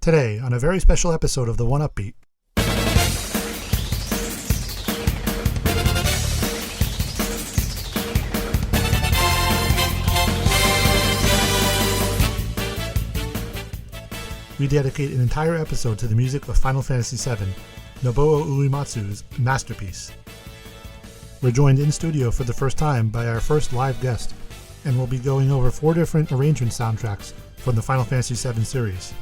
Today, on a very special episode of the 1UpBeat. We dedicate an entire episode to the music of Final Fantasy VII, Nobuo Uematsu's masterpiece. We're joined in studio for the first time by our first live guest, and we'll be going over 4 different arrangement soundtracks from the Final Fantasy VII series.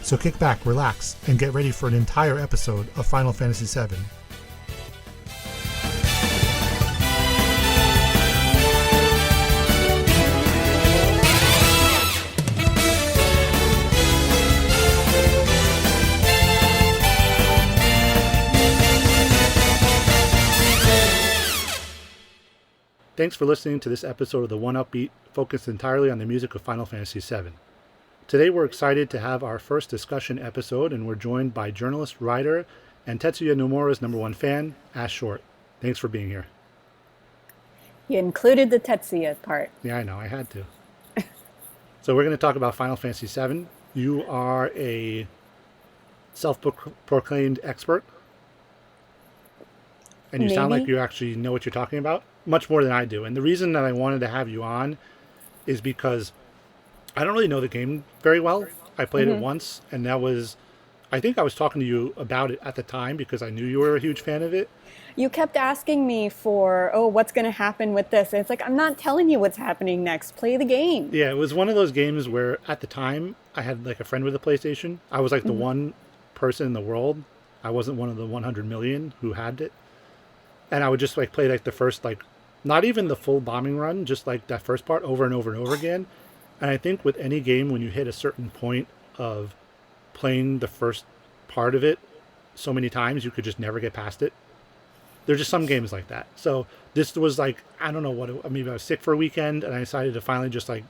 So kick back, relax, and get ready for an entire episode of Final Fantasy VII. Thanks for listening to this episode of the 1UpBeat, focused entirely on the music of Final Fantasy VII. Today we're excited to have our first discussion episode, and we're joined by journalist, writer, and Tetsuya Nomura's #1 fan, Ashe Short. Thanks for being here. You included the Tetsuya part. Yeah, I know, I had to. So we're going to talk about Final Fantasy VII. You are a self-proclaimed expert, and you sound like you actually know what you're talking about. Much more than I do. And the reason that I wanted to have you on is because I don't really know the game very well. I played it once, and that was, I think I was talking to you about it at the time because I knew you were a huge fan of it. You kept asking me for, what's going to happen with this? And it's like, I'm not telling you what's happening next. Play the game. Yeah, it was one of those games where at the time I had like a friend with a PlayStation. I was like the one person in the world. I wasn't one of the 100 million who had it. And I would just like play like the first, like, not even the full bombing run, just like that first part over and over and over again. And I think with any game, when you hit a certain point of playing the first part of it so many times, you could just never get past it. There's just some games like that. So this was like, I don't know what, maybe I was sick for a weekend and I decided to finally just like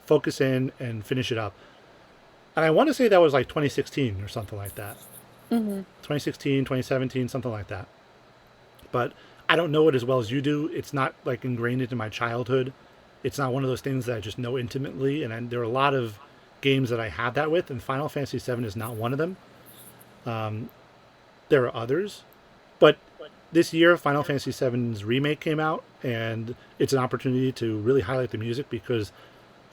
focus in and finish it up. And I want to say that was like 2016 or something like that. 2016, 2017, something like that. But I don't know it as well as you do. It's not like ingrained into my childhood. It's not one of those things that I just know intimately. And there are a lot of games that I have that with, and Final Fantasy VII is not one of them. There are others. But this year, Final Fantasy VII's remake came out, and it's an opportunity to really highlight the music because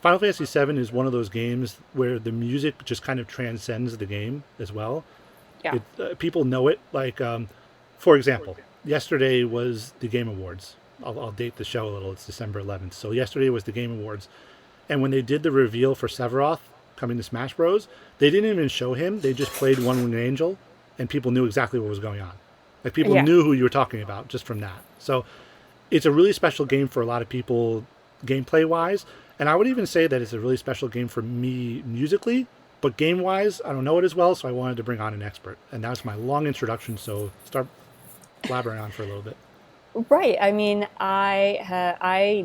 Final Fantasy VII is one of those games where the music just kind of transcends the game as well. Yeah. People know it. Like, for example, yesterday was the Game Awards. I'll date the show a little. It's December 11th. So yesterday was the Game Awards. And when they did the reveal for Sephiroth coming to Smash Bros., they didn't even show him. They just played One Winged Angel, and people knew exactly what was going on. Like, people knew who you were talking about just from that. So it's a really special game for a lot of people gameplay-wise. And I would even say that it's a really special game for me musically. But game-wise, I don't know it as well, so I wanted to bring on an expert. And that was my long introduction, so start blabbering on for a little bit. Right. I mean, my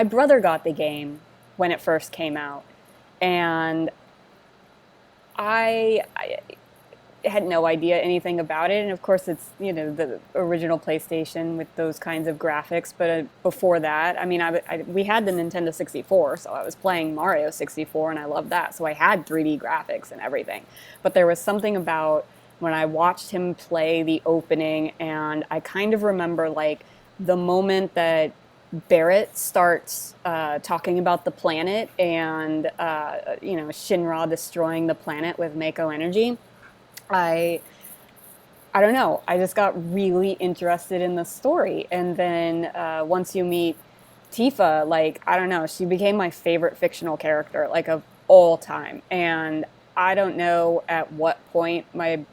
brother got the game when it first came out, and I had no idea anything about it. And of course, it's, the original PlayStation with those kinds of graphics. But before that, I mean, we had the Nintendo 64, so I was playing Mario 64, and I loved that. So I had 3D graphics and everything. But there was something about when I watched him play the opening, and I kind of remember like the moment that Barrett starts talking about the planet and, Shinra destroying the planet with Mako energy. I don't know. I just got really interested in the story. And then once you meet Tifa, like, I don't know, she became my favorite fictional character, like, of all time. And I don't know at what point my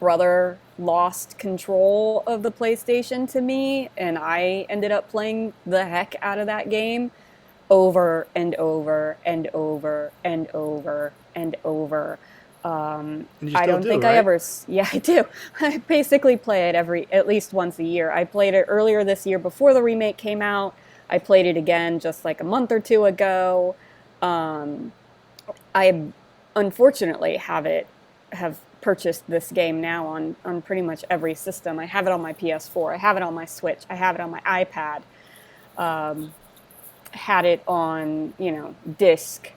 brother lost control of the PlayStation to me, and I ended up playing the heck out of that game over and over and over and over and over. I don't think I ever, I do. I basically play it at least once a year. I played it earlier this year before the remake came out. I played it again just like a month or two ago. I unfortunately have purchased this game now on pretty much every system. I have it on my PS4. I have it on my Switch. I have it on my iPad. Had it on, disc.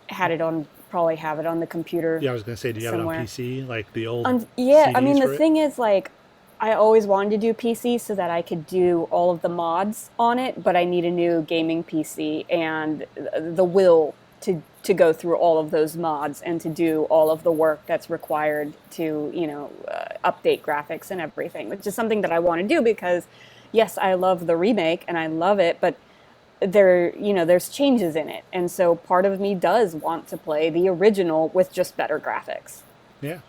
Had it on probably have it on the computer Yeah, I was gonna say, do you have it on somewhere. PC, like the old Yeah, I CDs mean, the for it? thing is, like, I always wanted to do PC so that I could do all of the mods on it, but I need a new gaming PC and the will to go through all of those mods and to do all of the work that's required to, update graphics and everything, which is something that I want to do because, yes, I love the remake and I love it, but there's changes in it. And so part of me does want to play the original with just better graphics. Yeah,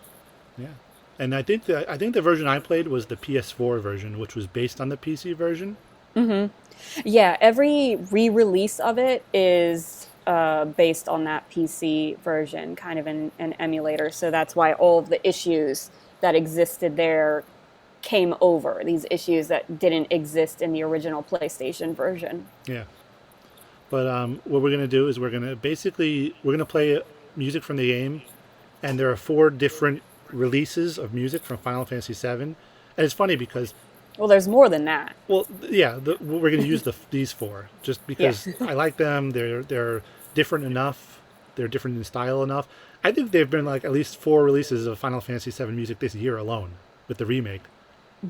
yeah. And I think the version I played was the PS4 version, which was based on the PC version. Yeah, every re-release of it is based on that PC version, kind of an emulator. So that's why all of the issues that existed there came over, these issues that didn't exist in the original PlayStation version. Yeah. But what we're gonna do is we're gonna play music from the game, and there are four different releases of music from Final Fantasy VII. And it's funny because, Well, there's more than that. well, yeah, we're gonna use these four just Yeah. because I like them. They're different enough. They're different in style enough. I think they've been like at least four releases of Final Fantasy VII music this year alone with the remake.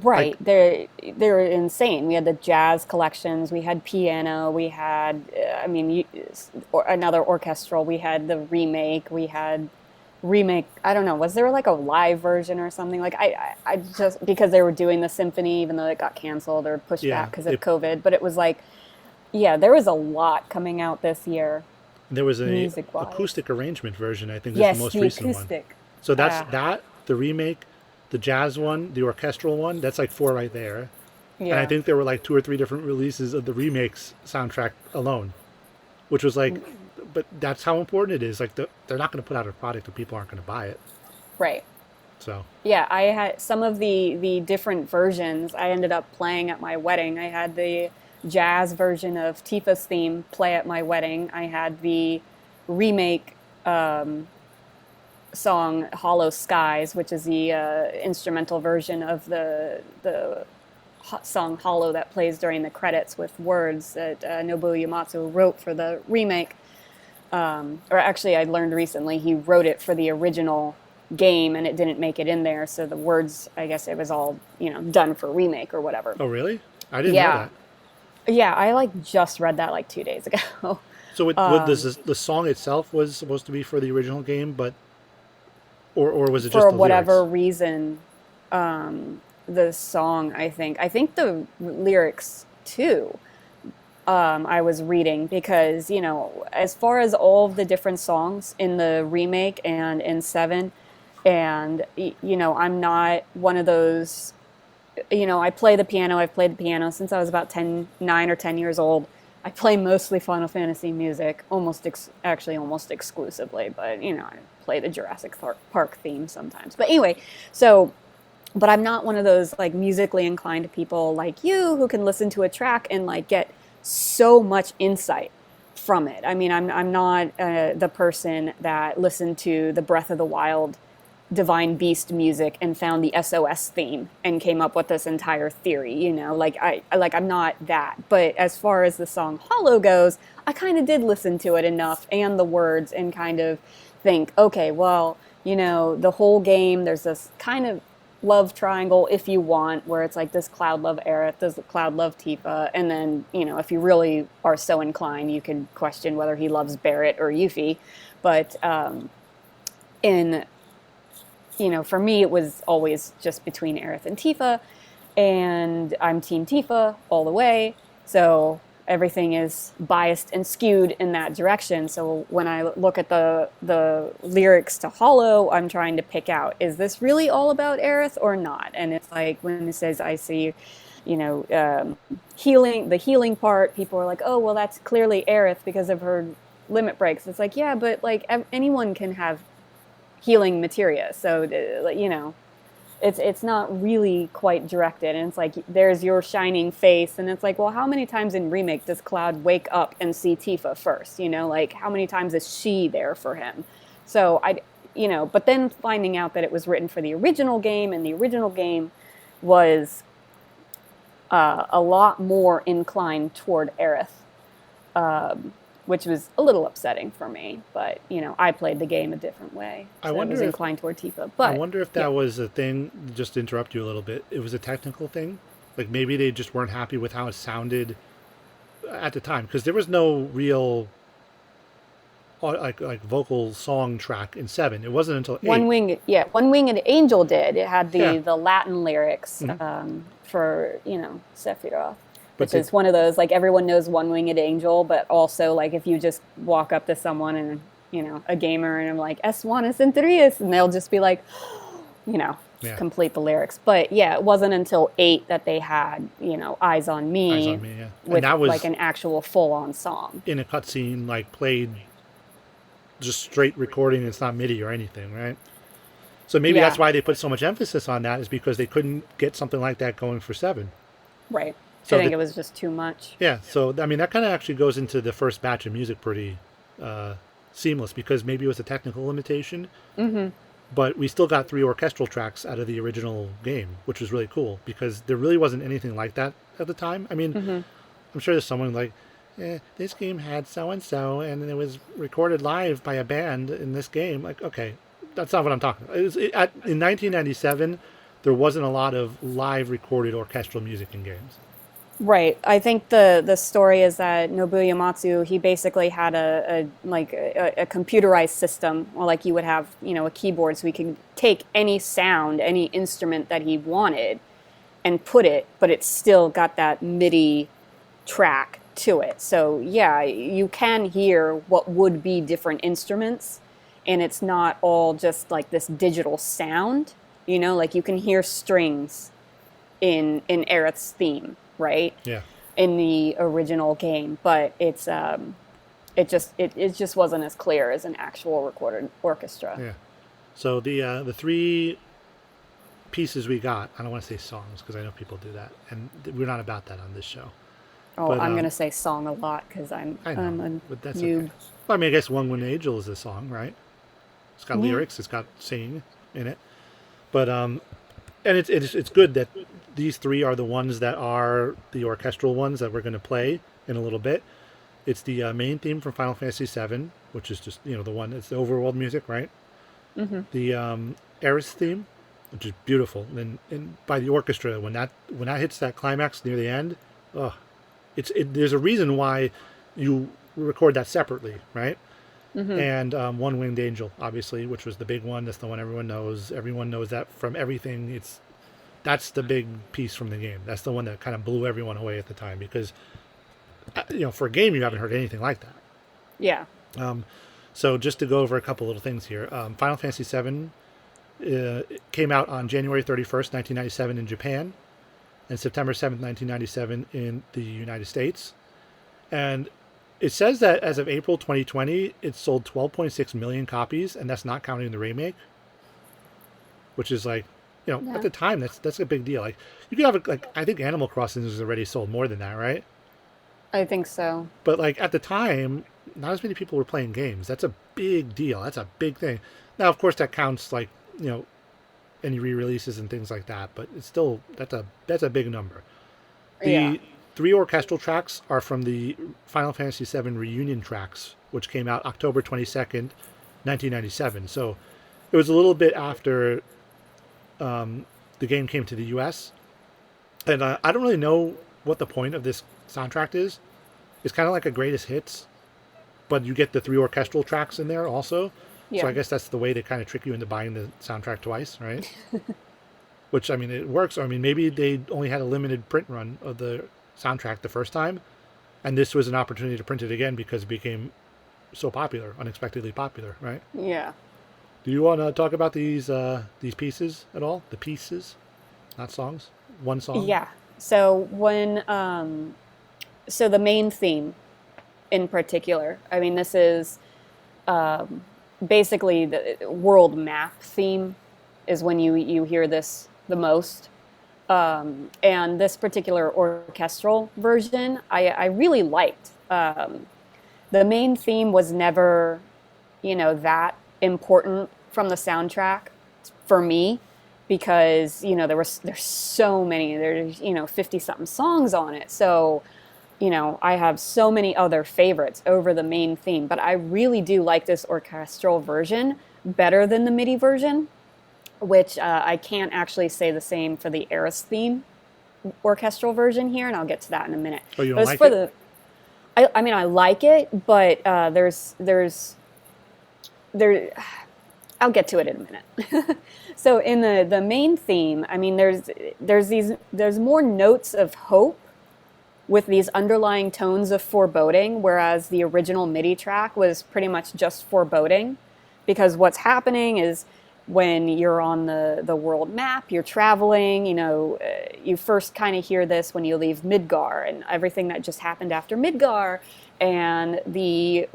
Right. Like, They're insane. We had the jazz collections, we had piano, we had another orchestral, we had the remake, we had remake. I don't know, was there like a live version or something? Like I just because they were doing the symphony even though it got canceled or pushed yeah, back because of COVID, but it was like yeah, there was a lot coming out this year there was a music-wise. acoustic arrangement version. I think is the Yes, most the recent one. acoustic. So that's Ah, the remake, the jazz one, the orchestral one. That's like four right there. And I yeah. think there were like two or three different releases of the remakes soundtrack alone, which was like, but that's how important it is. Like they're not going to put out a product if people aren't going to buy it. Right. So Yeah, I had some of the different versions I ended up playing at my wedding. I had the jazz version of Tifa's theme play at my wedding. I had the remake song "Hollow Skies," which is the instrumental version of the song "Hollow" that plays during the credits with words that Nobuo Uematsu wrote for the remake. Or actually, I learned recently he wrote it for the original game and it didn't make it in there. So the words, I guess it was all, done for remake or whatever. oh really? I didn't know Yeah. that. Yeah. I like just read that like 2 days ago. So what the song itself was supposed to be for the original game, but or was it just For the whatever lyrics? reason, the song, I think the lyrics too, I was reading because, as far as all of the different songs in the remake and in Seven, and, I'm not one of those, I play the piano. I've played the piano since I was about 9 or 10 years old. I play mostly Final Fantasy music, actually almost exclusively, but, I play the Jurassic Park theme sometimes. But anyway, so but I'm not one of those like musically inclined people like you who can listen to a track and like get so much insight from it. I mean, I'm not the person that listened to the Breath of the Wild Divine Beast music and found the SOS theme and came up with this entire theory, like I'm not that. But as far as the song Hollow goes, I kind of did listen to it enough and the words and kind of think, okay, well, the whole game there's this kind of love triangle if you want where it's like this Cloud love Aerith, this Cloud love Tifa, and then, if you really are so inclined, you could question whether he loves Barrett or Yuffie. But in for me, it was always just between Aerith and Tifa, and I'm Team Tifa all the way. So everything is biased and skewed in that direction. So when I look at the lyrics to Hollow, I'm trying to pick out, is this really all about Aerith or not? And it's like when it says I see, healing, the healing part, people are like, oh, well, that's clearly Aerith because of her limit breaks. It's like, yeah, but like anyone can have healing materia. So, it's not really quite directed. And it's like, there's your shining face. And it's like, well, how many times in Remake does Cloud wake up and see Tifa first? Like how many times is she there for him? So but then finding out that it was written for the original game and the original game was a lot more inclined toward Aerith which was a little upsetting for me. But I played the game a different way, I so I was wonder if inclined toward Tifa. I But wonder if yeah, that was a thing. Just to interrupt you a little bit, it was a technical thing. Like maybe they just weren't happy with how it sounded at the time because there was no real like vocal song track in 7. It wasn't until 8. One Winged Angel did. It had Yeah. the Latin lyrics Hmm. for Sephiroth, But which is one of those, like, everyone knows One Winged Angel, but also, like, if you just walk up to someone and a gamer, and I'm like, S1 is Centurious, and they'll just be like, you know yeah, complete the lyrics. But yeah, it wasn't until 8 that they had Eyes on Eyes Me on Me. Yeah, and with that like was an actual full-on song. in a cutscene, like played just straight recording. It's not MIDI or anything, right? So maybe that's Yeah, why they put so much emphasis on that, is because they couldn't get something like that going for 7. right. I So think that it was just too much. yeah, so I mean that kind of actually goes into the first batch of music pretty seamless because maybe it was a technical limitation, Mm-hmm. but we still got 3 orchestral tracks out of the original game, which was really cool because there really wasn't anything like that at the time. I mean, Mm-hmm. I'm sure there's someone like, this game had so and so, and it was recorded live by a band in this game. Like, okay, that's not what I'm talking about. In 1997, there wasn't a lot of live recorded orchestral music in games. Right. I think the story is that Nobuo Uematsu, he basically had a computerized system, or like you would have, a keyboard, so he could take any sound, any instrument that he wanted and put it, but it still got that MIDI track to it. So yeah, you can hear what would be different instruments, and it's not all just like this digital sound, like you can hear strings in Aerith's theme, right? Yeah, In the original game, but it just wasn't as clear as an actual recorded orchestra. yeah. So the 3 pieces we got, I don't want to say songs because I know people do that, and we're not about that on this show. Oh, But I'm gonna say song a lot because I'm I know, I'm a but that's okay. noob. Well, I mean, I guess One Wind Angel is a song, right? It's got Yeah. lyrics, it's got singing in it. But and it's good that these 3 are the ones that are the orchestral ones that we're going to play in a little bit. It's the main theme from Final Fantasy VII, which is just the one. It's the overworld music, right? Mm-hmm. The Eris theme, which is beautiful, and by the orchestra when that hits that climax near the end, oh, there's a reason why you record that separately, right? Mm-hmm. And One Winged Angel, obviously, which was the big one. That's the one everyone knows. Everyone knows that from everything. That's the big piece from the game. That's the one that kind of blew everyone away at the time because, for a game you haven't heard anything like that. Yeah. So just to go over a couple little things here, Final Fantasy VII came out on January 31st, 1997 in Japan, and September 7th, 1997 in the United States. And it says that as of April 2020, it sold 12.6 million copies, and that's not counting the remake, which is like, at Yeah. the time, that's a big deal. Like, you could have, like, I think Animal Crossing has already sold more than that, right? I think so. But, like, at the time, not as many people were playing games. That's a big deal. That's a big thing. Now, of course, that counts, like, any re-releases and things like that, but it's still, that's a big number. Yeah. The 3 orchestral tracks are from the Final Fantasy VII reunion tracks, which came out October 22nd, 1997. So it was a little bit after the game came to the U.S. And I don't really know what the point of this soundtrack is. It's kind of like a greatest hits, but you get the 3 orchestral tracks in there also. So Yeah. I guess that's the way they kind of trick you into buying the soundtrack twice, right? Which, I mean, it works. I mean, maybe they only had a limited print run of the soundtrack the first time, and this was an opportunity to print it again because it became so popular, unexpectedly popular, right? Yeah. Do you want to talk about these pieces at all? The pieces, not songs. One song. Yeah. So so the main theme in particular, I mean, this is basically the world map theme is when you hear this the most. And this particular orchestral version, I really liked. The main theme was never, that important from the soundtrack for me because there's so many, there's 50 something songs on it. So I have so many other favorites over the main theme, but I really do like this orchestral version better than the MIDI version, which I can't actually say the same for the Eris theme orchestral version here, and I'll get to that in a minute. Oh, you But don't as like for it? the, I mean, I like it, but there, I'll get to it in a minute. So in the main theme, I mean, there's more notes of hope with these underlying tones of foreboding, whereas the original MIDI track was pretty much just foreboding. Because what's happening is when you're on the world map, you're traveling, you first kind of hear this when you leave Midgar and everything that just happened after Midgar. And the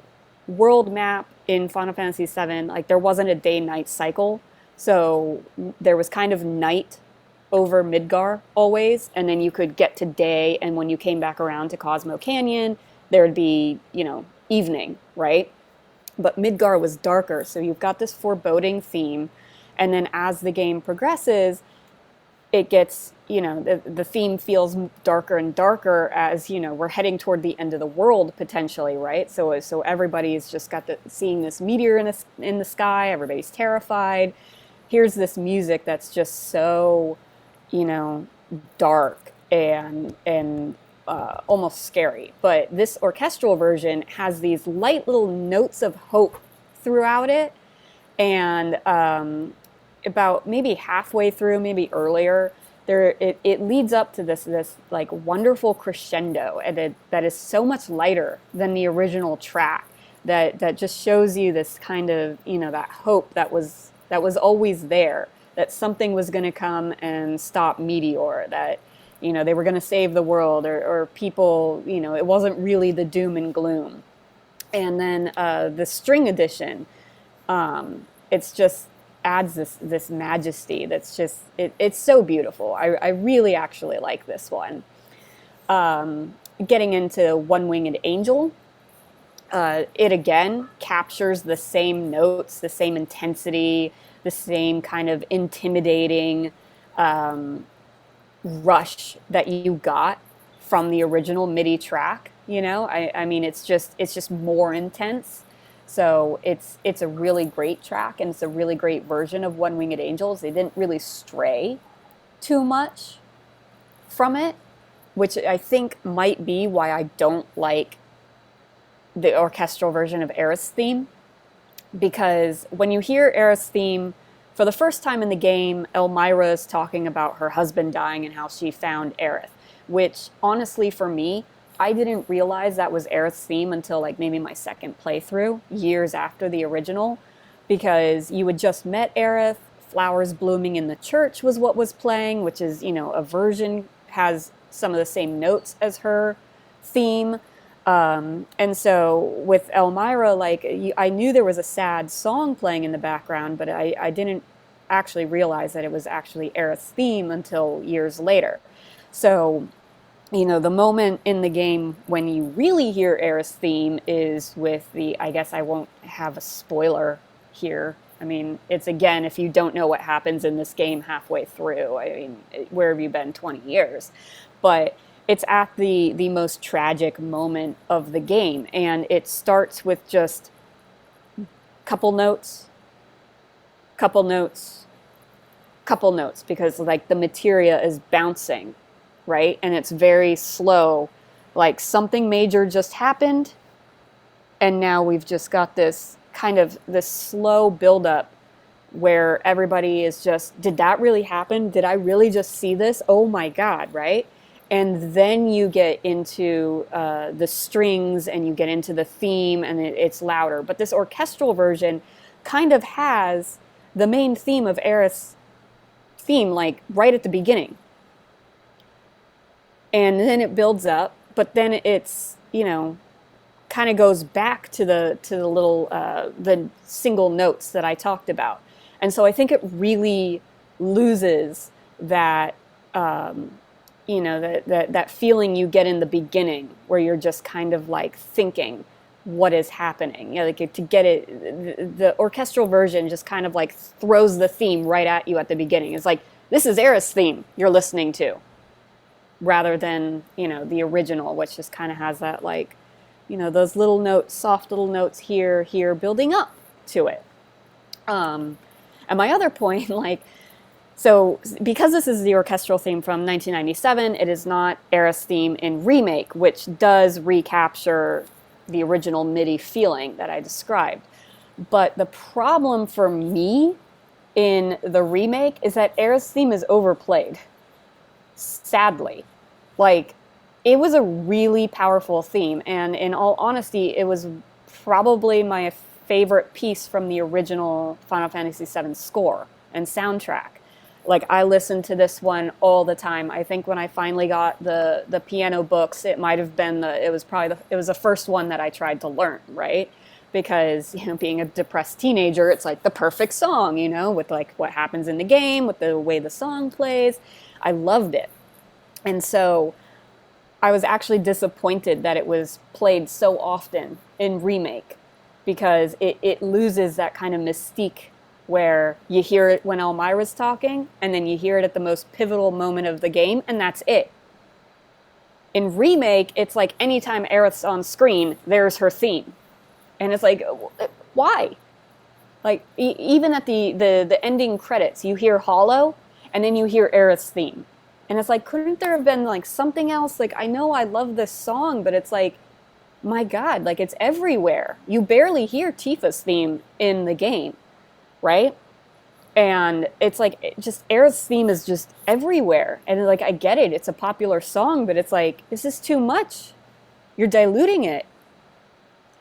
world map in Final Fantasy VII, like there wasn't a day-night cycle. So there was kind of night over Midgar always, and then you could get to day, and when you came back around to Cosmo Canyon, there'd be, evening, right? But Midgar was darker, so you've got this foreboding theme, and then as the game progresses, it gets, the theme feels darker and darker as, we're heading toward the end of the world potentially, right? So everybody's just got seeing this meteor in the sky, everybody's terrified. Here's this music that's just so, dark and almost scary. But this orchestral version has these light little notes of hope throughout it, and about maybe halfway through, maybe earlier, it leads up to this like wonderful crescendo, and that is so much lighter than the original track. That just shows you this kind of that hope that was always there, that something was going to come and stop Meteor, that they were going to save the world, or people, it wasn't really the doom and gloom. And then the string edition, it's just adds this majesty that's just it's so beautiful. I really actually like this one. Getting into One Winged Angel, it again captures the same notes, the same intensity, the same kind of intimidating rush that you got from the original MIDI track. I mean, it's just more intense. So it's a really great track, and it's a really great version of One Winged Angels. They didn't really stray too much from it, which I think might be why I don't like the orchestral version of Aerith's theme. Because when you hear Aerith's theme for the first time in the game, Elmira is talking about her husband dying and how she found Aerith, which honestly for me, I didn't realize that was Aerith's theme until like maybe my second playthrough, years after the original, because you had just met Aerith, Flowers Blooming in the Church was what was playing, which is, a version, has some of the same notes as her theme. And so with Elmira, like I knew there was a sad song playing in the background, but I didn't actually realize that it was actually Aerith's theme until years later. So the moment in the game when you really hear Aerith's theme is with I guess I won't have a spoiler here. I mean, it's again, if you don't know what happens in this game halfway through, I mean, where have you been 20 years? But it's at the most tragic moment of the game, and it starts with just couple notes, because like the materia is bouncing, right? And it's very slow, like something major just happened, and now we've just got this kind of this slow buildup where everybody is just, did that really happen? Did I really just see this? Oh my God, right? And then you get into the strings, and you get into the theme, and it's louder. But this orchestral version kind of has the main theme of Aerith's theme like right at the beginning. And then it builds up, but then it's, kind of goes back to the little the single notes that I talked about. And so I think it really loses that that feeling you get in the beginning, where you're just kind of like thinking what is happening. Like to get it, the orchestral version just kind of like throws the theme right at you at the beginning. It's like, this is Aerith's theme you're listening to. rather than, the original, which just kind of has that like, those little notes, soft little notes here, building up to it. And my other point, like, so because this is the orchestral theme from 1997, it is not Aerith's theme in Remake, which does recapture the original MIDI feeling that I described. But the problem for me in the remake is that Aerith's theme is overplayed. Sadly. Like, it was a really powerful theme, and in all honesty, it was probably my favorite piece from the original Final Fantasy VII score and soundtrack. Like, I listened to this one all the time. I think when I finally got the piano books, it might have been it was the first one that I tried to learn, right? Because, being a depressed teenager, it's like the perfect song, with like what happens in the game, with the way the song plays. I loved it. And so I was actually disappointed that it was played so often in Remake, because it loses that kind of mystique where you hear it when Elmira's talking, and then you hear it at the most pivotal moment of the game, and that's it. In Remake, it's like anytime Aerith's on screen, there's her theme. And it's like, why? Like, even at the ending credits, you hear Hollow, and then you hear Aerith's theme. And it's like, couldn't there have been like something else? Like, I know I love this song, but it's like, my God, like, it's everywhere. You barely hear Tifa's theme in the game, right? And it's like, just Aerith's theme is just everywhere. And like, I get it, it's a popular song, but it's like, this is too much. You're diluting it.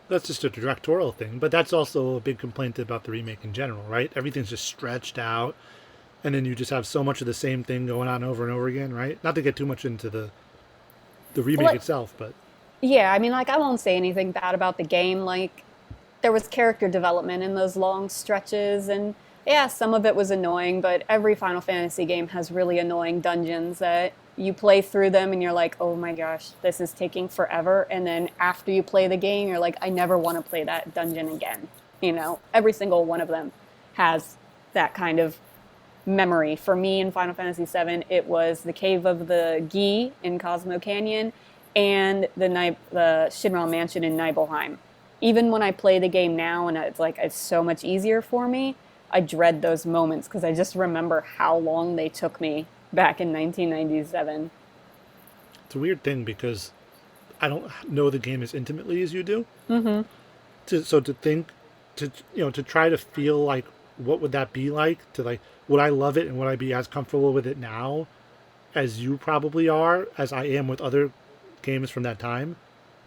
That's just a directorial thing, but that's also a big complaint about the remake in general, right? Everything's just stretched out, and then you just have so much of the same thing going on over and over again, right? Not to get too much into the remake itself, but yeah, I mean, like, I won't say anything bad about the game. Like, there was character development in those long stretches, and yeah, some of it was annoying, but every Final Fantasy game has really annoying dungeons that you play through them and you're like, oh my gosh, this is taking forever. And then after you play the game, you're like, I never want to play that dungeon again. Every single one of them has that kind of memory. For me in Final Fantasy VII, it was the Cave of the Gi in Cosmo Canyon and the Shinra Mansion in Nibelheim. Even when I play the game now and it's so much easier for me, I dread those moments because I just remember how long they took me back in 1997. it's a weird thing because I don't know the game as intimately as you do. Mm-hmm. To try to feel like what would that be like, to like, would I love it and would I be as comfortable with it now as you probably are, as I am with other games from that time.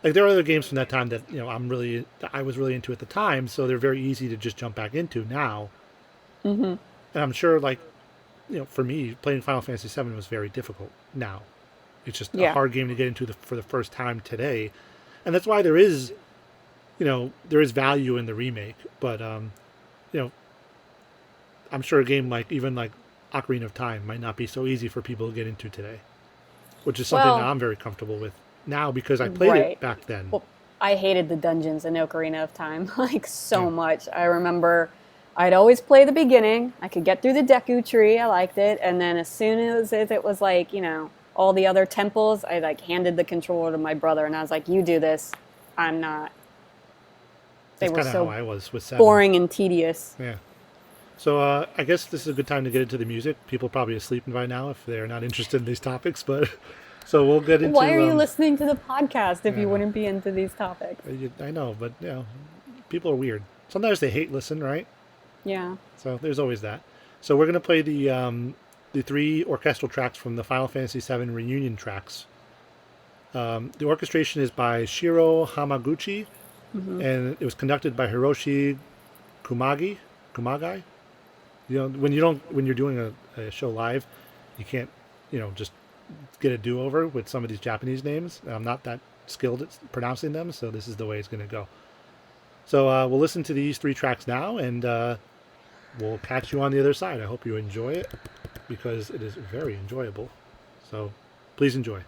Like, there are other games from that time that I was really into at the time, so they're very easy to just jump back into now. Mm-hmm. And I'm sure, like, for me, playing Final Fantasy VII was very difficult now. It's just a hard game to get into for the first time today. And that's why there is value in the remake. But, I'm sure a game like Ocarina of Time might not be so easy for people to get into today, which is something that I'm very comfortable with now because I played it back then. Well, I hated the dungeons in Ocarina of Time, like, so much. I remember I'd always play the beginning. I could get through the Deku Tree. I liked it. And then as soon as it was like, all the other temples, I like handed the controller to my brother and I was like, you do this. I'm not. They were so how I was with 7. boring and tedious. Yeah. So I guess this is a good time to get into the music. People are probably asleep by now if they're not interested in these topics, but so we'll get into. Why are you listening to the podcast if you wouldn't be into these topics? I know, but people are weird. Sometimes they hate listen, right? Yeah. So there's always that. So we're gonna play the 3 orchestral tracks from the Final Fantasy VII reunion tracks. The orchestration is by Shiro Hamaguchi, and it was conducted by Hiroshi Kumagai. When you're doing a show live, you can't, just get a do-over with some of these Japanese names. I'm not that skilled at pronouncing them, so this is the way it's going to go. So we'll listen to these 3 tracks now, and we'll catch you on the other side. I hope you enjoy it, because it is very enjoyable. So please enjoy.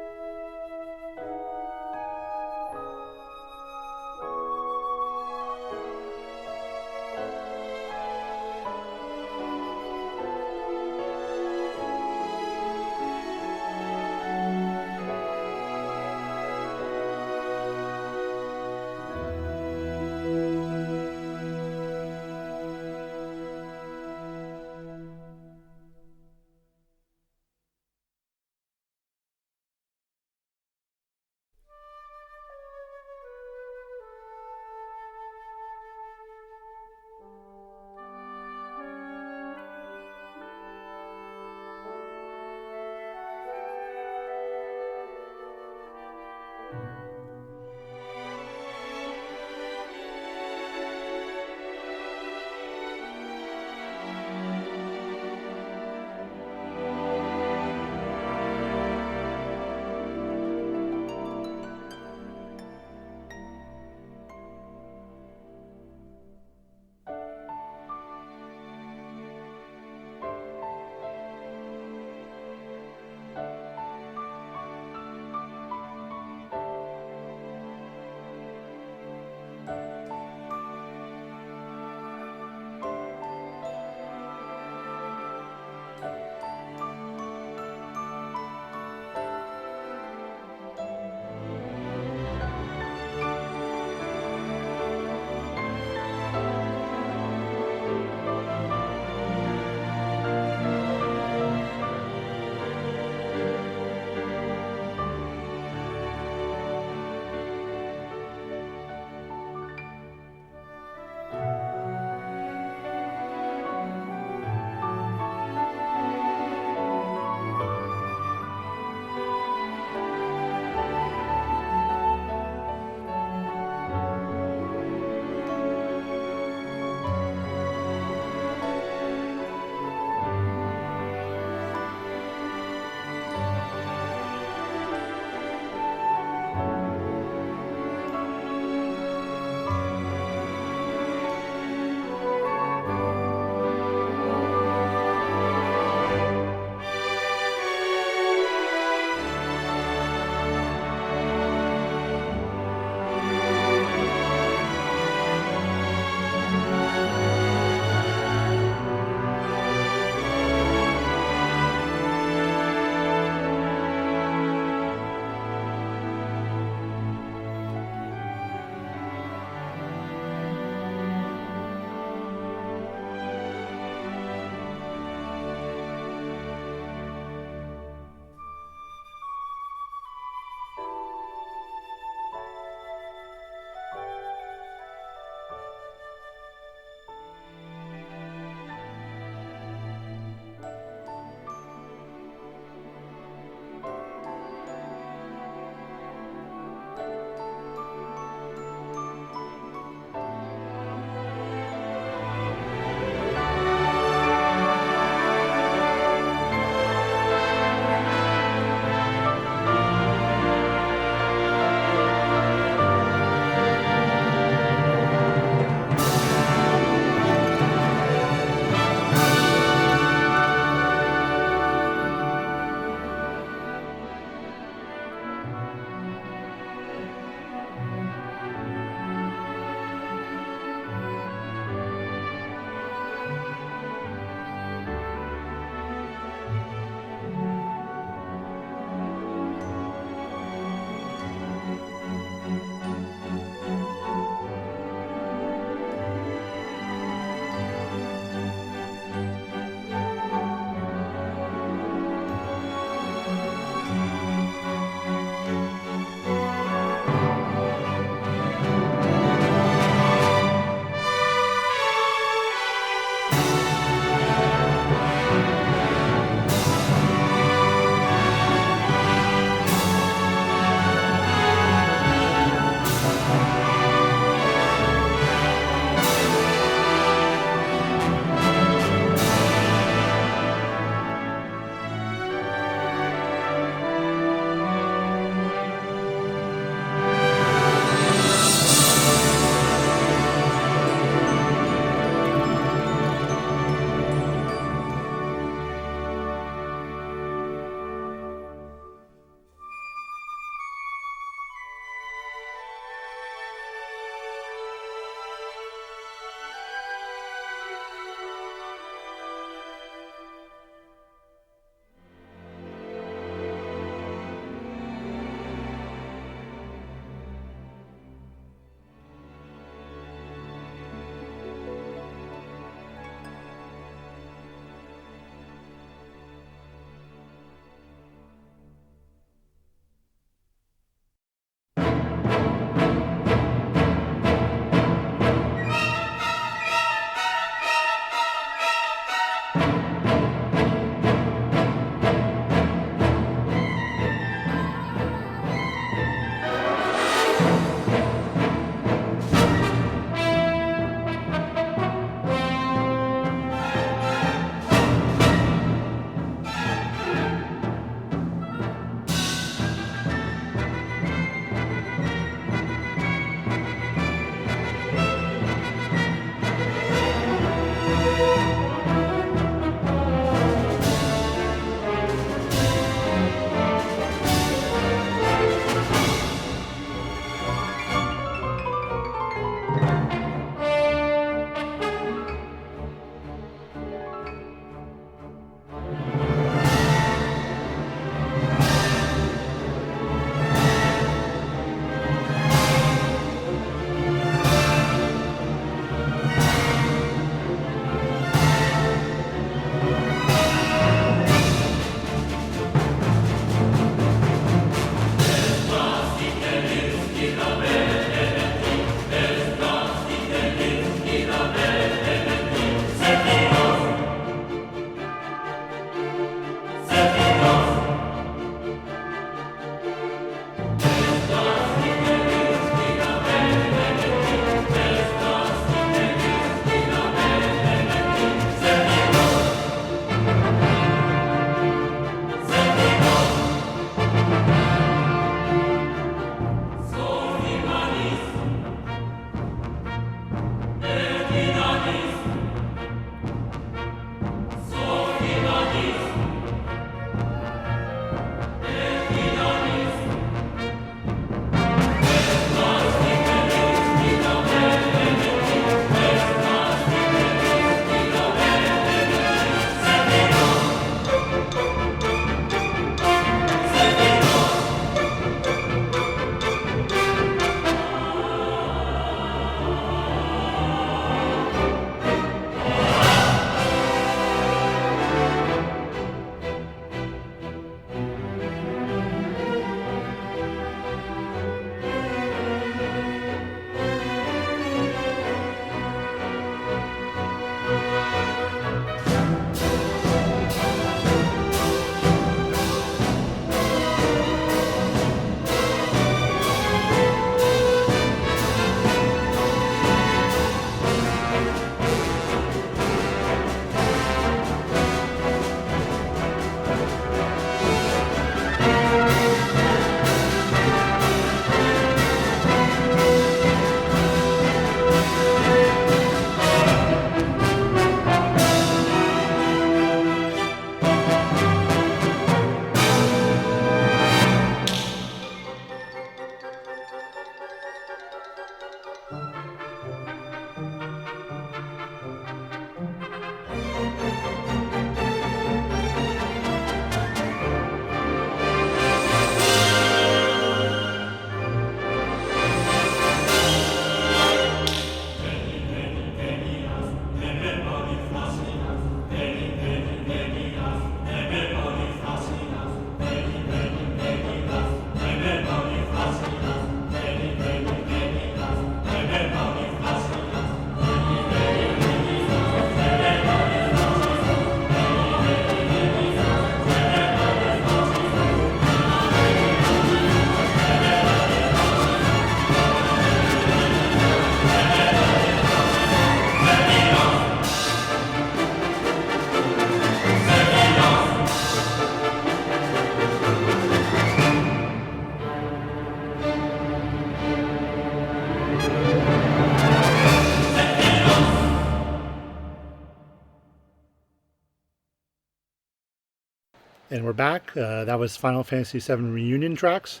And we're back. That was Final Fantasy VII Reunion tracks.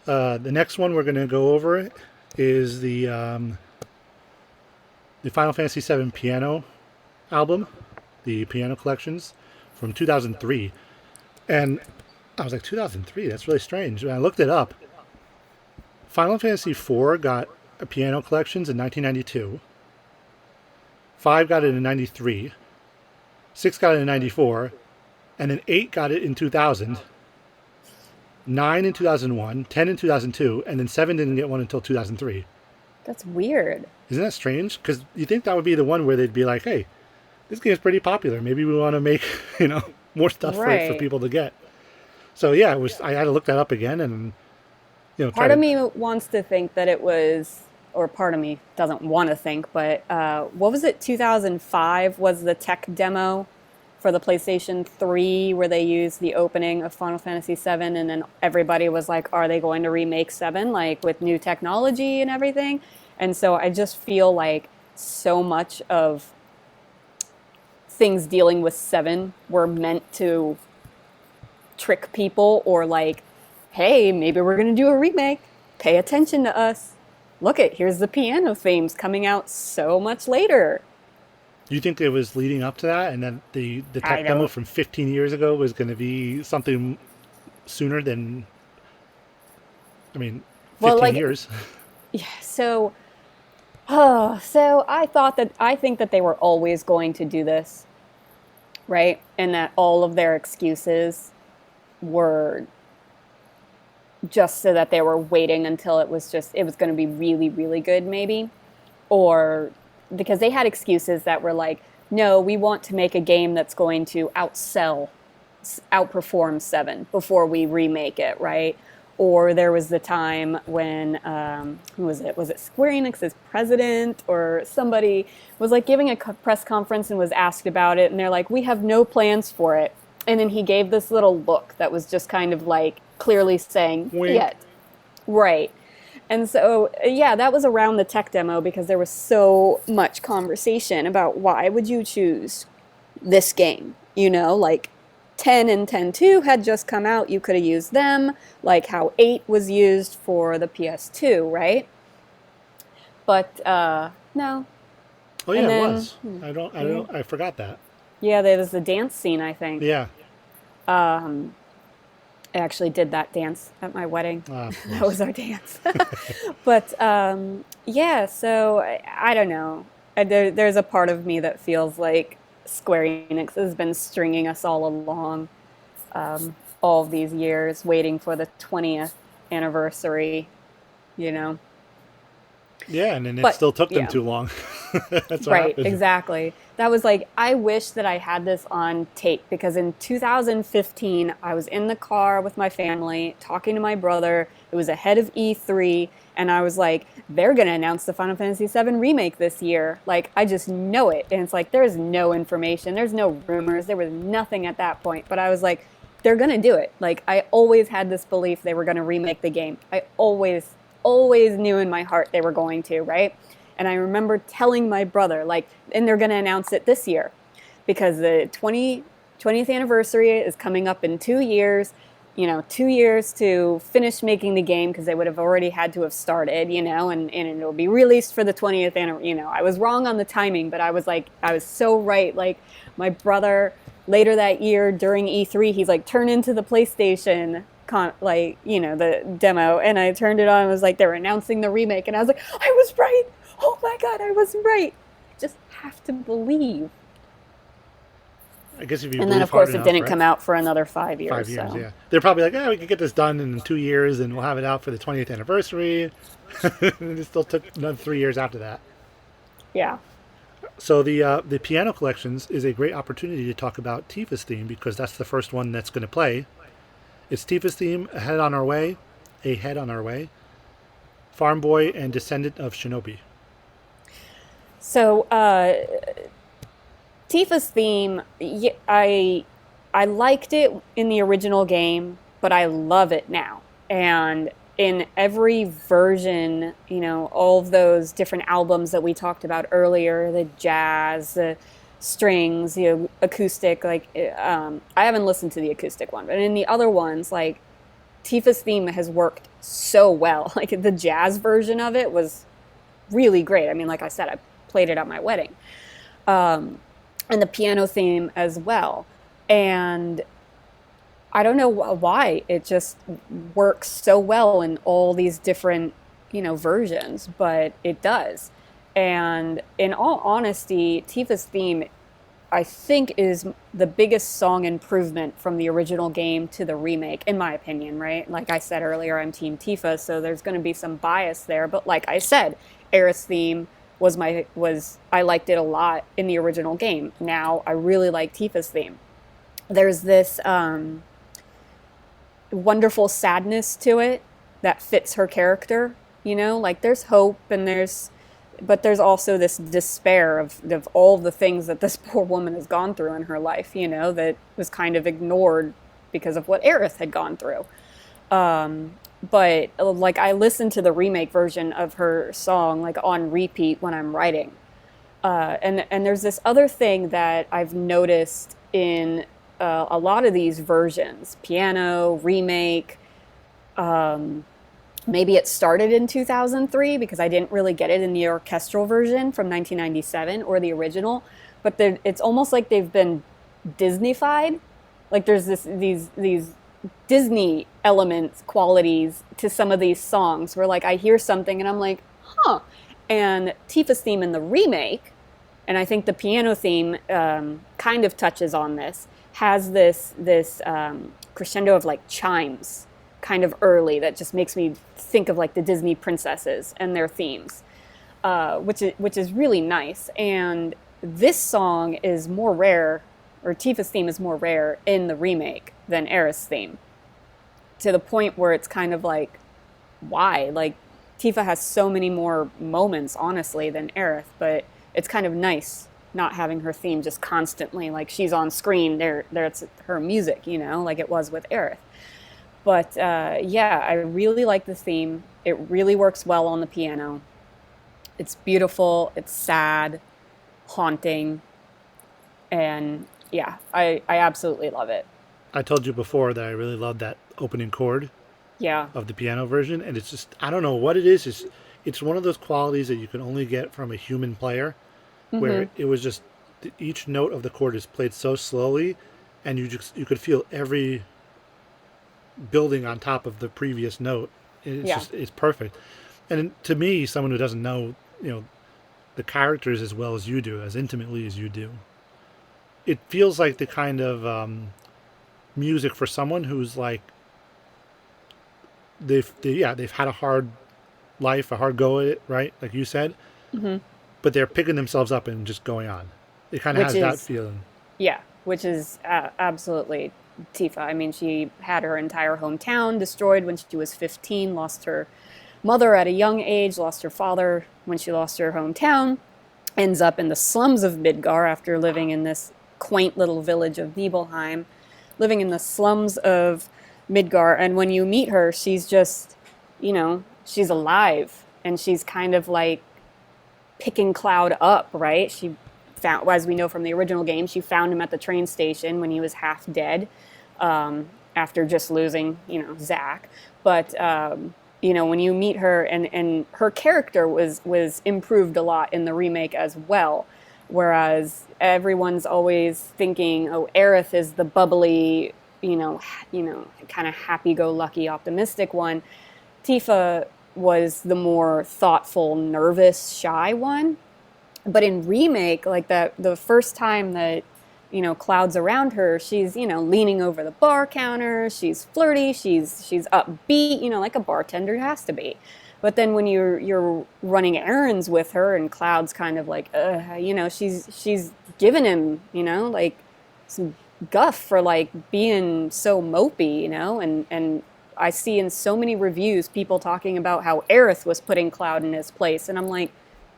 The next one we're going to go over is the Final Fantasy VII piano album, the piano collections from 2003. And I was like, 2003? That's really strange. When I looked it up, Final Fantasy IV got a piano collections in 1992. 5 got it in 93. 6 got it in 94. And then 8 got it in 2000. 9 in 2001. 10 in 2002. And then 7 didn't get one until 2003. That's weird. Isn't that strange? Because you think that would be the one where they'd be like, hey, this game's pretty popular. Maybe we want to make, more stuff for people to get. So yeah, it was. I had to look that up again, and part of me wants to think that it was, or part of me doesn't want to think, but what was it? 2005 was the tech demo for the PlayStation 3 where they used the opening of Final Fantasy VII, and then everybody was like, "Are they going to remake 7 like with new technology and everything?" And so I just feel like so much of things dealing with 7 were meant to trick people, or like, hey, maybe we're going to do a remake. Pay attention to us. Look here's the piano themes coming out so much later. Do you think it was leading up to that, and then the tech demo from 15 years ago was going to be something sooner than, 15 years? Yeah, so I think that they were always going to do this, right? And that all of their excuses were just so that they were waiting until it was going to be really, really good, maybe. Or because they had excuses that were like, no, we want to make a game that's going to outperform 7 before we remake it, right? Or there was the time when, who was it? Was it Square Enix's president or somebody was like giving a press conference and was asked about it, and they're like, we have no plans for it. And then he gave this little look that was just kind of like clearly saying, yet. Right. And so, yeah, that was around the tech demo because there was so much conversation about why would you choose this game? Like 10 and 10.2 had just come out. You could have used them, like how 8 was used for the PS2, right? But no. Oh yeah, it was. I forgot that. Yeah, there was the dance scene, I think. Yeah. I actually did that dance at my wedding. That was our dance. But yeah, so I don't know. There's a part of me that feels like Square Enix has been stringing us all along all of these years, waiting for the 20th anniversary, Yeah, and then it still took them too long. That's right, happened. Exactly. That was like, I wish that I had this on tape, because in 2015, I was in the car with my family, talking to my brother. It was ahead of E3, and I was like, they're going to announce the Final Fantasy VII remake this year. Like, I just know it. And it's like, there's no information. There's no rumors. There was nothing at that point. But I was like, they're going to do it. Like, I always had this belief they were going to remake the game. I always knew in my heart they were going to, right? And I remember telling my brother, like, and they're going to announce it this year because the 20th anniversary is coming up in 2 years, 2 years to finish making the game because they would have already had to have started, and it'll be released for the 20th anniversary. I was wrong on the timing, but I was so right. Like, my brother later that year during E3, he's like, turn into the PlayStation the demo, and I turned it on and was like, they're announcing the remake, and I was like, I was right. Oh my God, I was right. Just have to believe. I guess if you and then of course it didn't come out for another 5 years. 5 years, yeah. They're probably like, we can get this done in 2 years and we'll have it out for the 20th anniversary. And it still took another 3 years after that. Yeah. So the piano collections is a great opportunity to talk about Tifa's theme, because that's the first one that's going to play. It's Tifa's theme, A Head on Our Way, Farm Boy, and Descendant of Shinobi. So, Tifa's theme, I liked it in the original game, but I love it now. And in every version, all of those different albums that we talked about earlier, the jazz, the strings, acoustic. Like I haven't listened to the acoustic one, but in the other ones, like Tifa's theme has worked so well. Like the jazz version of it was really great. I mean, like I said, I played it at my wedding, and the piano theme as well. And I don't know why it just works so well in all these different, versions, but it does. And in all honesty, Tifa's theme, I think, is the biggest song improvement from the original game to the remake, in my opinion, right? Like I said earlier, I'm Team Tifa, so there's going to be some bias there. But like I said, Aerith's theme was I liked it a lot in the original game. Now I really like Tifa's theme. There's this wonderful sadness to it that fits her character, like there's hope and but there's also this despair of all the things that this poor woman has gone through in her life, that was kind of ignored because of what Aerith had gone through. But like I listen to the remake version of her song like on repeat when I'm writing. And there's this other thing that I've noticed in a lot of these versions, piano, remake, maybe it started in 2003 because I didn't really get it in the orchestral version from 1997 or the original, but it's almost like they've been Disneyfied. Like there's these Disney elements, qualities to some of these songs where like I hear something and I'm like, huh. And Tifa's theme in the remake, and I think the piano theme kind of touches on this, has this crescendo of like chimes kind of early that just makes me think of like the Disney princesses and their themes, which is really nice. And this song is more rare, or Tifa's theme is more rare in the remake than Aerith's theme, to the point where it's kind of like, why? Like Tifa has so many more moments, honestly, than Aerith, but it's kind of nice not having her theme just constantly, like she's on screen, there's her music, like it was with Aerith. But yeah, I really like the theme. It really works well on the piano. It's beautiful, it's sad, haunting, and yeah, I absolutely love it. I told you before that I really love that opening chord Yeah. of the piano version, and it's just I don't know what it is. It's one of those qualities that you can only get from a human player, where it was just each note of the chord is played so slowly, and you could feel every building on top of the previous note. It's Yeah. just it's perfect. And to me, someone who doesn't know the characters as well as you do, as intimately as you do, it feels like the kind of music for someone who's like they've had a hard life, a hard go at it, right? Like you said, but they're picking themselves up and just going on. It kind of Which has that is, feeling. yeah, which is absolutely Tifa. I mean, she had her entire hometown destroyed when she was 15, lost her mother at a young age, lost her father when she lost her hometown, ends up in the slums of Midgar after living in this quaint little village of Nibelheim, living in the slums of Midgar. And when you meet her, she's just, she's alive, and she's kind of like picking Cloud up, right? She found, as we know from the original game, she found him at the train station when he was half dead, after just losing, Zack. But when you meet her, and her character was improved a lot in the remake as well. Whereas everyone's always thinking, oh, Aerith is the bubbly, kind of happy-go-lucky, optimistic one. Tifa was the more thoughtful, nervous, shy one. But in remake, like the first time that Cloud's around her, she's leaning over the bar counter, she's flirty, she's upbeat, like a bartender has to be. But then when you're running errands with her, and Cloud's kind of like, she's giving him, like some guff for like being so mopey, and I see in so many reviews people talking about how Aerith was putting Cloud in his place, and I'm like,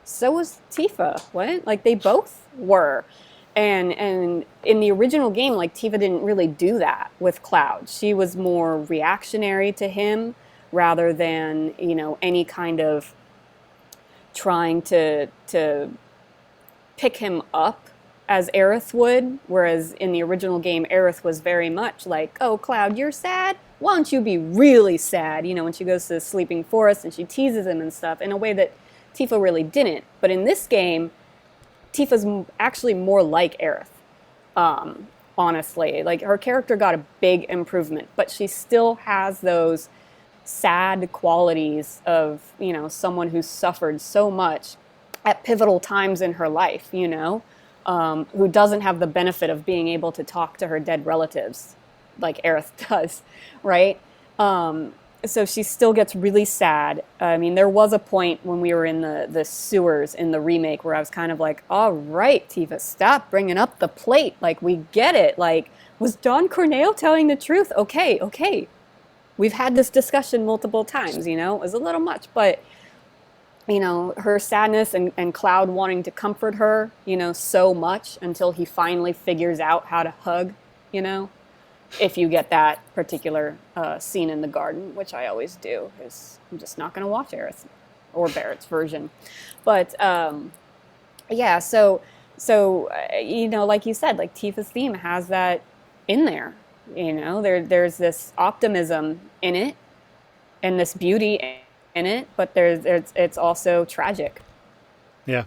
so was Tifa. What? Like they both were. And in the original game, like Tifa didn't really do that with Cloud. She was more reactionary to him rather than, any kind of trying to pick him up as Aerith would, whereas in the original game, Aerith was very much like, oh, Cloud, you're sad? Why don't you be really sad? You know, when she goes to the Sleeping Forest and she teases him and stuff in a way that Tifa really didn't. But in this game, Tifa's actually more like Aerith, honestly. Like, her character got a big improvement, but she still has those sad qualities of, you know, someone who's suffered so much at pivotal times in her life, you know, who doesn't have the benefit of being able to talk to her dead relatives like Aerith does, right? So she still gets really sad. I mean, there was a point when we were in the sewers in the remake where I was kind of like, all right, Tifa, stop bringing up the plate. Like, we get it. Like, was Don Corneo telling the truth? Okay. We've had this discussion multiple times, you know? It was a little much, but, you know, her sadness and Cloud wanting to comfort her, you know, so much until he finally figures out how to hug, you know? If you get that particular scene in the garden, which I always do, because I'm just not going to watch Aerith or Barrett's version. But yeah, so you know, like you said, like Tifa's theme has that in there. You know, there's this optimism in it, and this beauty in it, but it's also tragic. Yeah.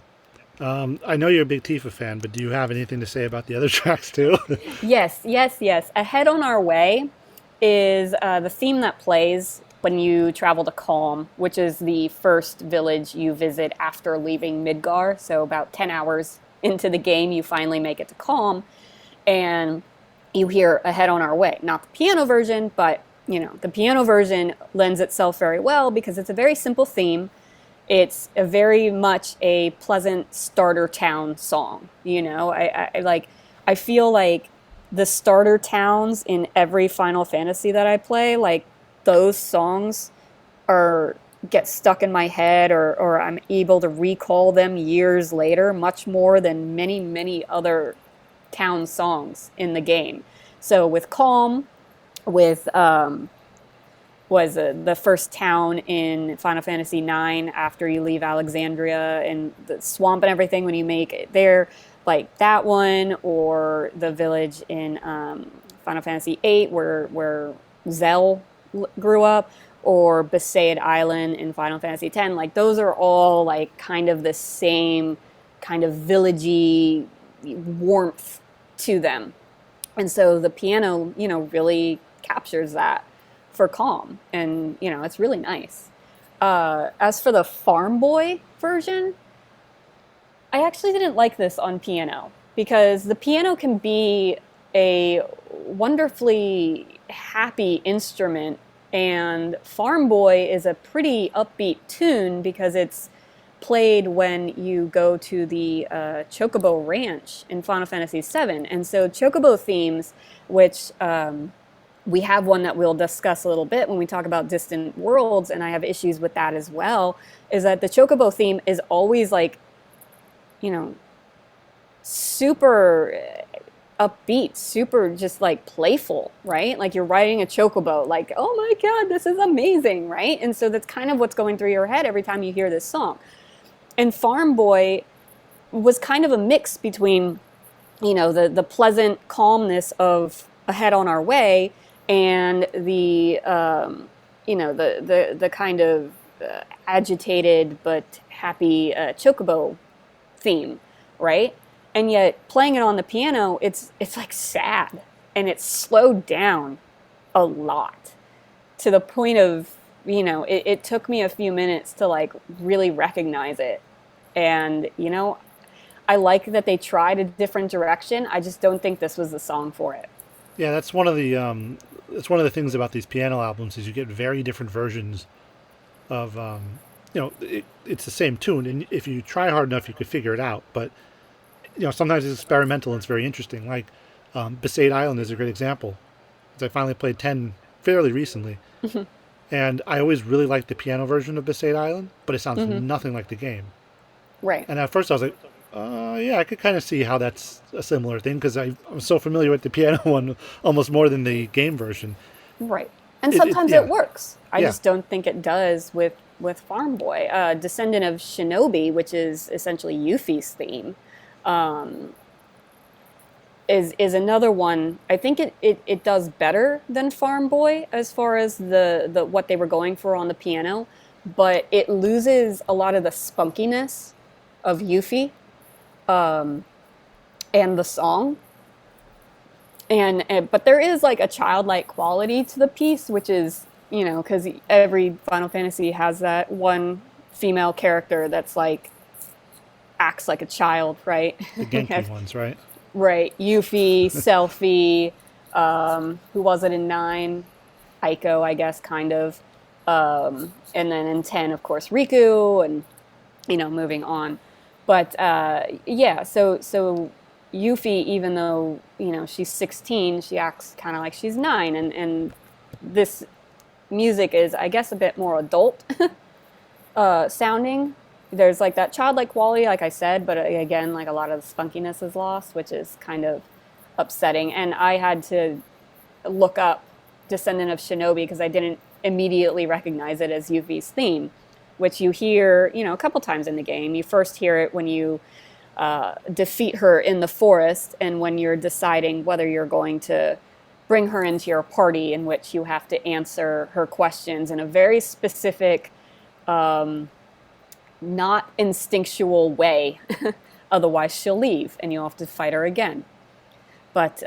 I know you're a big Tifa fan, but do you have anything to say about the other tracks too? Yes. Ahead on Our Way is the theme that plays when you travel to Calm, which is the first village you visit after leaving Midgar. So about 10 hours into the game, you finally make it to Calm, and you hear Ahead on Our Way. Not the piano version, but, you know, the piano version lends itself very well because it's a very simple theme. It's a very much a pleasant starter town song. You know, I feel like the starter towns in every Final Fantasy that I play, like those songs get stuck in my head, or I'm able to recall them years later, much more than many other town songs in the game. So with Calm, with was the first town in Final Fantasy IX after you leave Alexandria and the swamp and everything when you make it there, like that one, or the village in Final Fantasy VIII where Zell grew up, or Besaid Island in Final Fantasy X. Like those are all like kind of the same kind of villagey warmth to them. And so the piano, you know, really captures that for Calm, and you know, it's really nice. As for the Farm Boy version, I actually didn't like this on piano because the piano can be a wonderfully happy instrument, and Farm Boy is a pretty upbeat tune because it's played when you go to the Chocobo Ranch in Final Fantasy VII. And so Chocobo themes, which we have one that we'll discuss a little bit when we talk about Distant Worlds, and I have issues with that as well, is that the Chocobo theme is always like, you know, super upbeat, super just like playful, right? Like you're riding a chocobo, like, oh my God, this is amazing, right? And so that's kind of what's going through your head every time you hear this song. And Farm Boy was kind of a mix between, you know, the pleasant calmness of Ahead on Our Way and the, you know, the kind of agitated but happy chocobo theme, right? And yet playing it on the piano, it's like sad, and it's slowed down a lot to the point of, you know, it took me a few minutes to like really recognize it. And, you know, I like that they tried a different direction. I just don't think this was the song for it. Yeah, that's one of the things about these piano albums is you get very different versions of you know, it's the same tune, and if you try hard enough, you could figure it out. But you know, sometimes it's experimental and it's very interesting. Like Besaid Island is a great example. Because I finally played 10 fairly recently, and I always really liked the piano version of Besaid Island, but it sounds nothing like the game. Right. And at first I was like, yeah, I could kind of see how that's a similar thing because I'm so familiar with the piano one almost more than the game version. Right. And sometimes it works. I Yeah. just don't think it does with Farm Boy. Descendant of Shinobi, which is essentially Yuffie's theme, is another one. I think it does better than Farm Boy as far as the what they were going for on the piano, but it loses a lot of the spunkiness of Yuffie and the song. And but there is like a childlike quality to the piece, which is, you know, because every Final Fantasy has that one female character that's like acts like a child, right? The Genki ones, right? Right, Yuffie, Selphie, who was it in 9? Aiko, I guess, kind of. And then in 10, of course, Riku, and, you know, moving on. But yeah, so Yuffie, even though, you know, she's 16, she acts kind of like she's 9. And this music is, I guess, a bit more adult sounding. There's like that childlike quality, like I said, but again, like a lot of the spunkiness is lost, which is kind of upsetting. And I had to look up Descendant of Shinobi because I didn't immediately recognize it as Yuffie's theme, which you hear, you know, a couple times in the game. You first hear it when you defeat her in the forest, and when you're deciding whether you're going to bring her into your party, in which you have to answer her questions in a very specific, not instinctual way. Otherwise, she'll leave, and you'll have to fight her again. But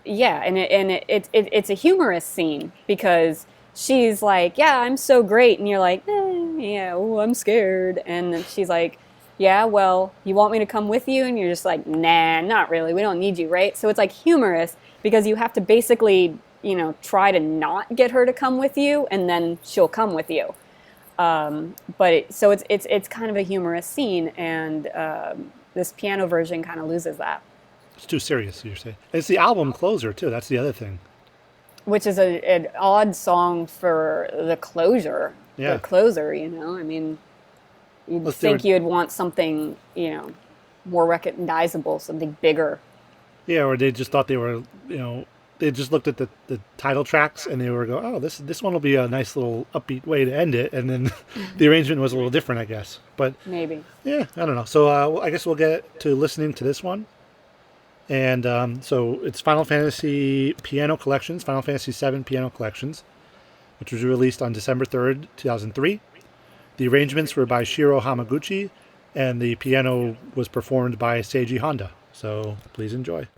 yeah, it's a humorous scene because she's like, "Yeah, I'm so great," and you're like, "Yeah, oh, I'm scared." And then she's like, "Yeah, well, you want me to come with you?" And you're just like, "Nah, not really. We don't need you, right?" So it's like humorous because you have to basically, you know, try to not get her to come with you, and then she'll come with you. So it's kind of a humorous scene, and this piano version kind of loses that, It's too serious, you're saying. It's the album closer, too. That's the other thing. which is an odd song for the closure. The Yeah. closer, you know. I mean, you'd Unless they were, think you'd want something, you know, more recognizable, something bigger. yeah, or they just thought they were, you know, they just looked at the title tracks and they were go, oh, this one will be a nice little upbeat way to end it, and then the arrangement was a little different, I guess. But Maybe. yeah, I don't know. So I guess we'll get to listening to this one. And so it's Final Fantasy Piano Collections, Final Fantasy VII Piano Collections, which was released on December 3rd, 2003. The arrangements were by Shiro Hamaguchi, and the piano was performed by Seiji Honda. So please enjoy.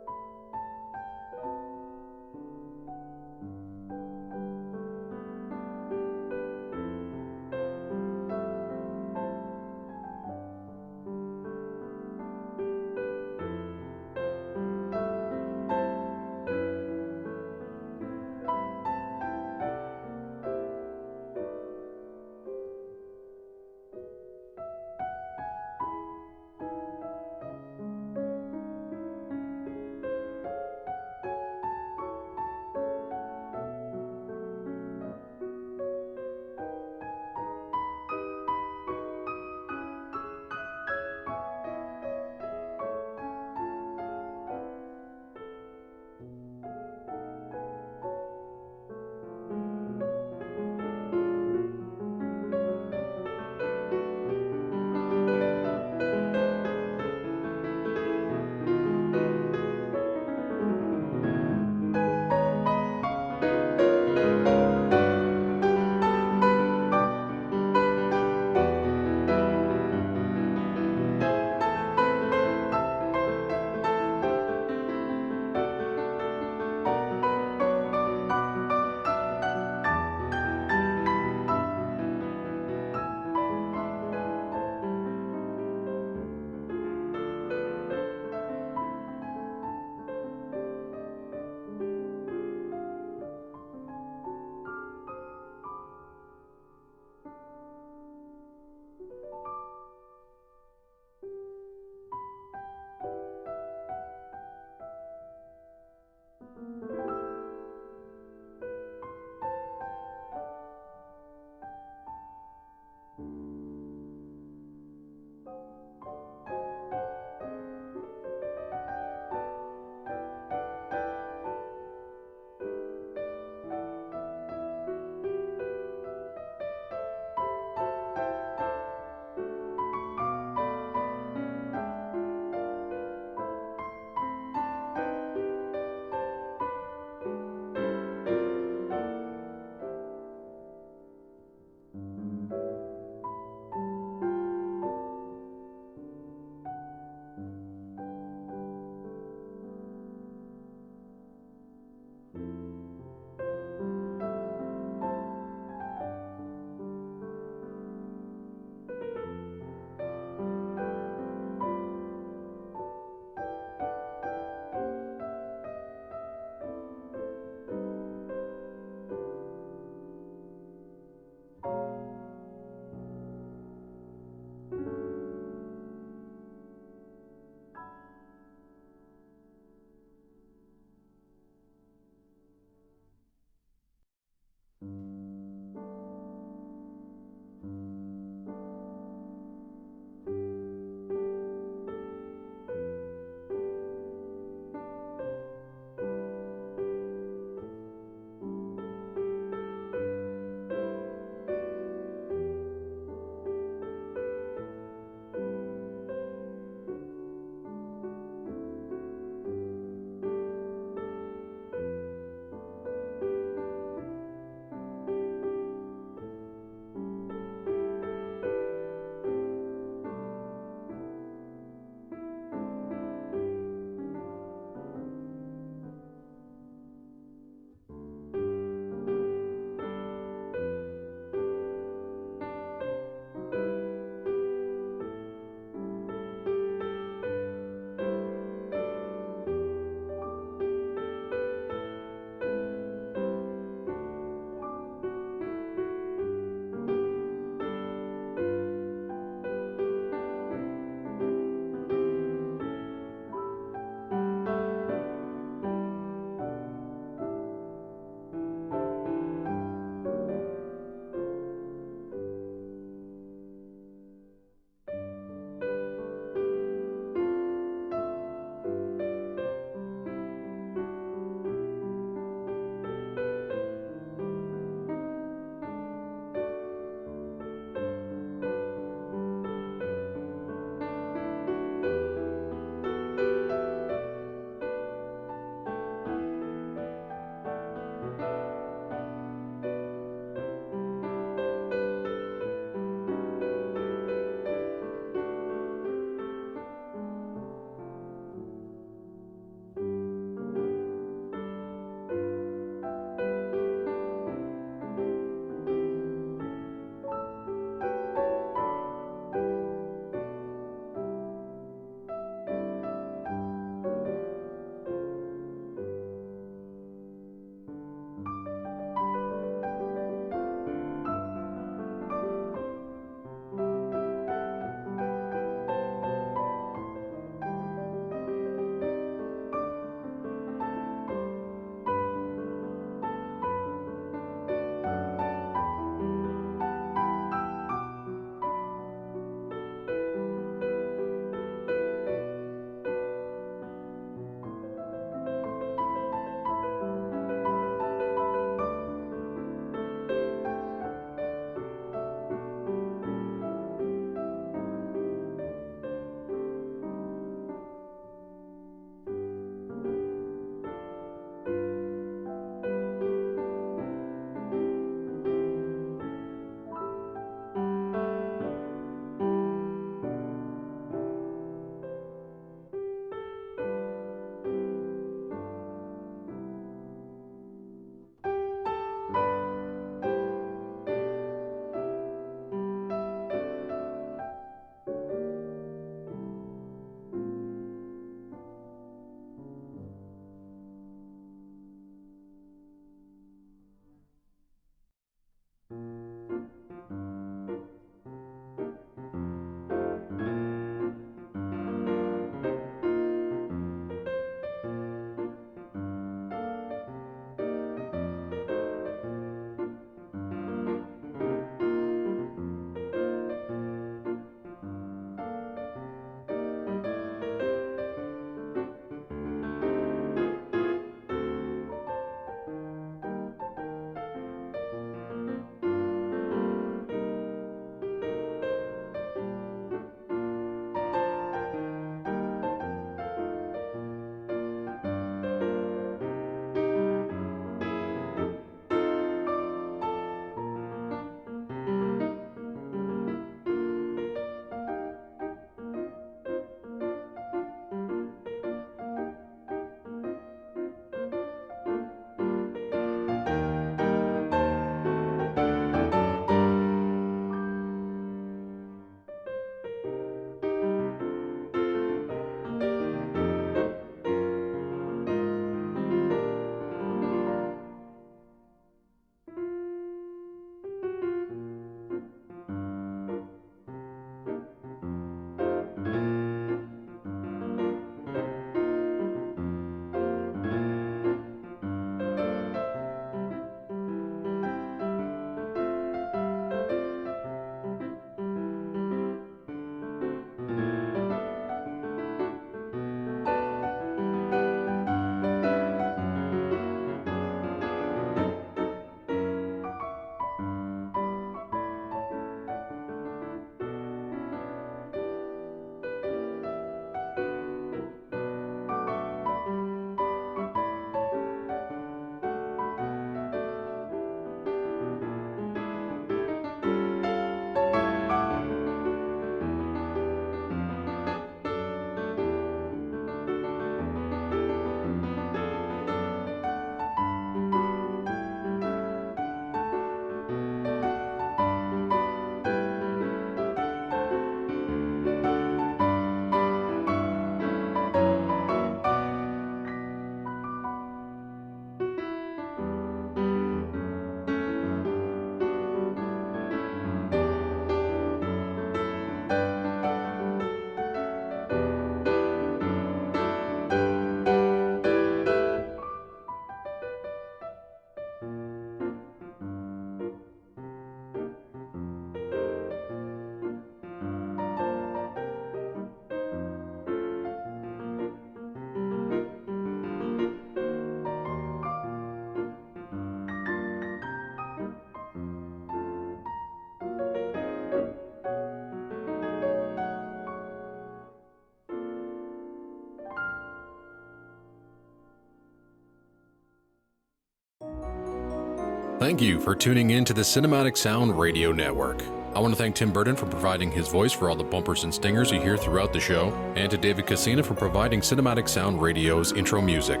Thank you for tuning in to the Cinematic Sound Radio Network. I want to thank Tim Burton for providing his voice for all the bumpers and stingers you hear throughout the show, and to David Coscina for providing Cinematic Sound Radio's intro music.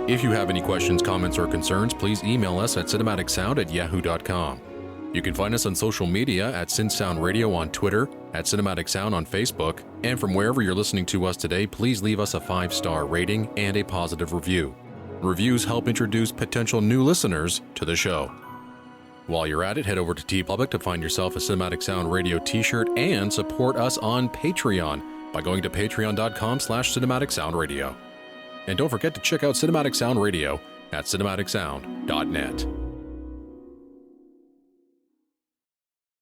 If you have any questions, comments, or concerns, please email us at cinematicsound@yahoo.com. You can find us on social media at CinSound Radio on Twitter, at Cinematic Sound on Facebook, and from wherever you're listening to us today, please leave us a 5-star rating and a positive review. Reviews help introduce potential new listeners to the show. While you're at it, head over to TeePublic to find yourself a Cinematic Sound Radio t-shirt and support us on Patreon by going to patreon.com/Cinematic Sound Radio. And don't forget to check out Cinematic Sound Radio at cinematicsound.net.